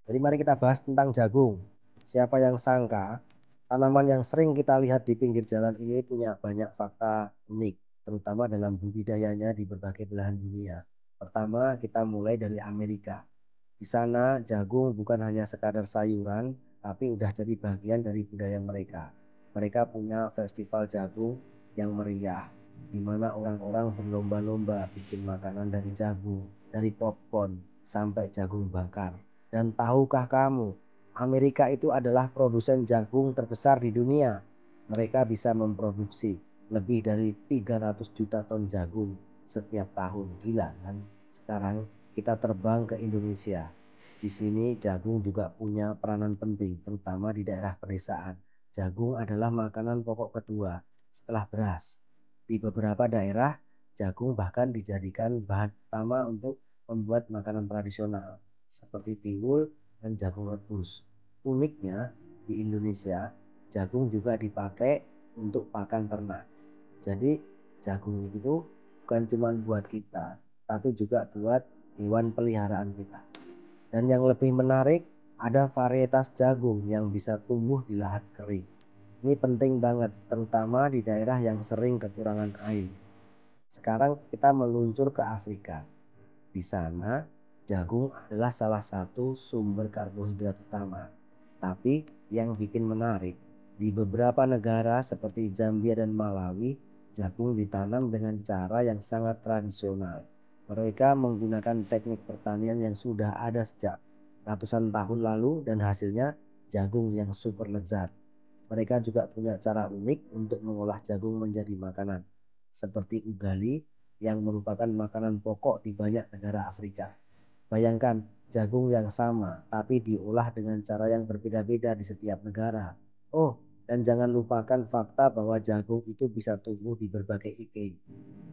Jadi mari kita bahas tentang jagung. Siapa yang sangka tanaman yang sering kita lihat di pinggir jalan ini punya banyak fakta unik, terutama dalam budidayanya di berbagai belahan dunia. Pertama, kita mulai dari Amerika. Di sana jagung bukan hanya sekadar sayuran, tapi udah jadi bagian dari budaya mereka. Mereka punya festival jagung yang meriah, di mana orang-orang berlomba-lomba bikin makanan dari jagung, dari popcorn sampai jagung bakar. Dan tahukah kamu, Amerika itu adalah produsen jagung terbesar di dunia. Mereka bisa memproduksi lebih dari 300 juta ton jagung setiap tahun. Gila kan? Sekarang kita terbang ke Indonesia. Di sini jagung juga punya peranan penting, terutama di daerah pedesaan. Jagung adalah makanan pokok kedua setelah beras. Di beberapa daerah, jagung bahkan dijadikan bahan utama untuk membuat makanan tradisional seperti tiwul dan jagung rebus. Uniknya, di Indonesia, jagung juga dipakai untuk pakan ternak. Jadi, jagung itu bukan cuma buat kita, tapi juga buat hewan peliharaan kita. Dan yang lebih menarik, ada varietas jagung yang bisa tumbuh di lahan kering. Ini penting banget, terutama di daerah yang sering kekurangan air. Sekarang kita meluncur ke Afrika. Di sana, jagung adalah salah satu sumber karbohidrat utama. Tapi yang bikin menarik, di beberapa negara seperti Zambia dan Malawi, jagung ditanam dengan cara yang sangat tradisional. Mereka menggunakan teknik pertanian yang sudah ada sejak ratusan tahun lalu dan hasilnya jagung yang super lezat. Mereka juga punya cara unik untuk mengolah jagung menjadi makanan, seperti ugali yang merupakan makanan pokok di banyak negara Afrika. Bayangkan jagung yang sama, tapi diolah dengan cara yang berbeda-beda di setiap negara. Oh, dan jangan lupakan fakta bahwa jagung itu bisa tumbuh di berbagai iklim,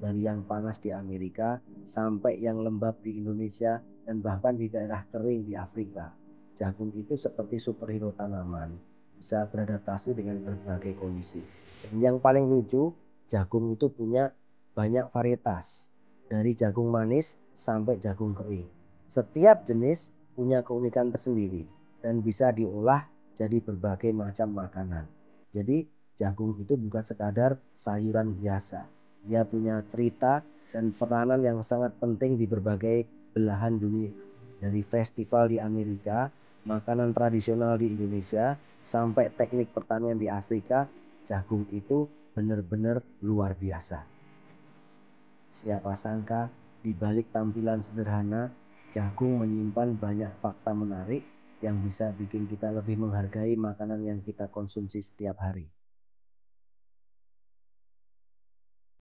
dari yang panas di Amerika sampai yang lembab di Indonesia dan bahkan di daerah kering di Afrika. Jagung itu seperti superhero tanaman, bisa beradaptasi dengan berbagai kondisi. Dan yang paling lucu, jagung itu punya banyak varietas, dari jagung manis sampai jagung kering. Setiap jenis punya keunikan tersendiri dan bisa diolah jadi berbagai macam makanan. Jadi jagung itu bukan sekadar sayuran biasa. Dia punya cerita dan peranan yang sangat penting di berbagai belahan dunia. Dari festival di Amerika, makanan tradisional di Indonesia, sampai teknik pertanian di Afrika, jagung itu benar-benar luar biasa. Siapa sangka di balik tampilan sederhana, jagung menyimpan banyak fakta menarik yang bisa bikin kita lebih menghargai makanan yang kita konsumsi setiap hari.